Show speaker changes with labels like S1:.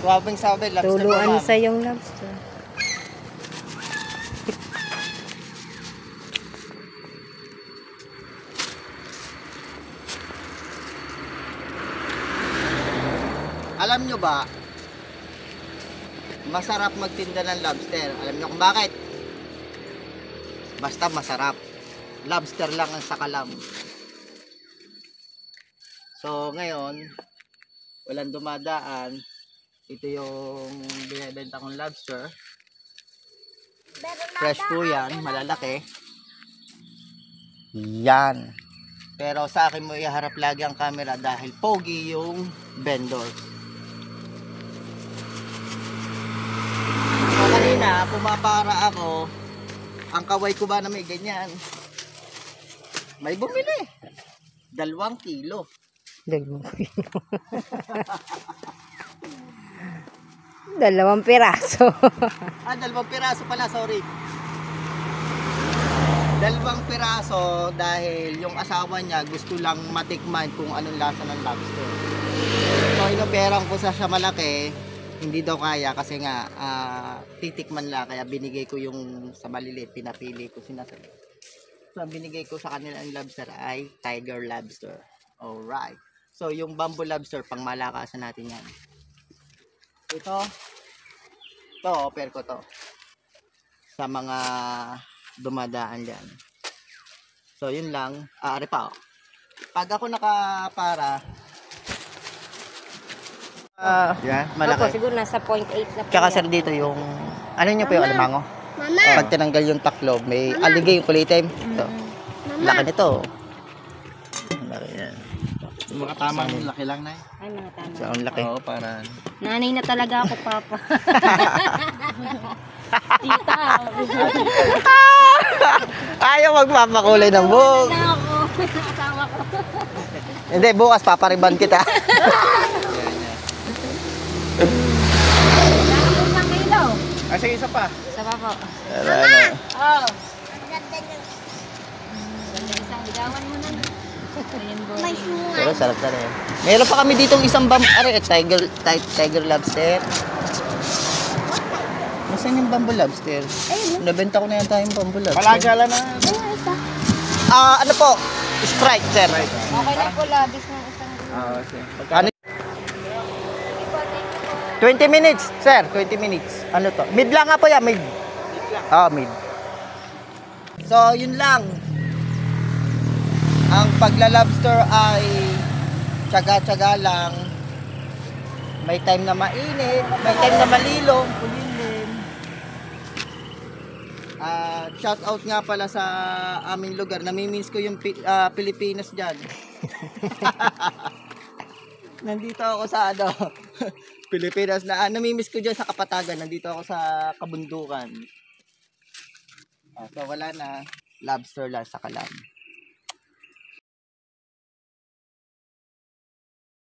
S1: Swabing sabi, lobster
S2: Tuluan
S1: pa,
S2: sa yung lobster.
S1: Alam nyo ba, masarap magtinda ng lobster. Alam nyo kung bakit? Basta masarap. Lobster lang ang sakalam. So ngayon, walang dumadaan. Ito yung binibenta kong lobster. Fresh po yan, malalaki. Yan. Pero sa akin mo iharap lagi ang camera dahil pogi yung vendor. So kanina, pumapara ako. Ang kaway ko ba na may ganyan? May bumili. 2 kilo.
S2: 2 piraso.
S1: 2 piraso pala, sorry. 2 piraso dahil yung asawa niya gusto lang matikman kung anong lasa ng lobster. So inoperang ko sa siya malaki, hindi daw kaya kasi nga titikman lang, kaya binigay ko yung sa maliliit, pinapili ko sinasabi. So ang binigay ko sa kanila ang lobster ay tiger lobster. Alright. So yung bamboo lobster, pang malakasan natin yan. Ito offer ko to sa mga dumadaan dyan. So yun lang. Ari pa. Pag ako nakapara, yan, malaki.
S2: Ako siguro nasa 0.8 na po.
S1: Tsaka sir dito yung, ano nyo po yung alimango? Pag tinanggal yung taklob, may aligay yung kulay itim. Ito. Laki nito. Laki yan.
S3: Yung mga tamang laki lang na
S2: Ay, mga tama.
S1: So ang laki.
S3: Oo, para
S2: Nanay na talaga ako, Papa. Tita.
S1: Ayaw magpapakulay ng buhok.
S2: Na ako. Kasama ko.
S1: Hindi, bukas papariban kita.
S2: Isang kilo.
S3: sige, isa pa.
S2: Sa Papa.
S1: Ano?
S2: Oh. Isang bigawan mo na. Ayan, boy.
S1: Pero sarap na rin. Meron pa kami ditong isang tiger lobster. Nasaan yung bamboo lobster? Nabenta ko na yan tayong bamboo lobster.
S3: Palagala na.
S1: Ano po? Strike, sir.
S2: Okay na po, labis ng isang
S3: Sige.
S1: Ano? 20 minutes, sir. 20 minutes. Ano to? Mid lang nga po yan, mid. Mid. So, yun lang. Ang pagla-lobster ay tsaga-tsaga lang. May time na mainit, may time na malilong, kulimlim. Shout out nga pala sa aming lugar. Namimiss ko yung Pilipinas dyan. Nandito ako sa Pilipinas na namimiss ko dyan sa Kapatagan. Nandito ako sa kabundukan. So wala na, lobster lang sa kalam.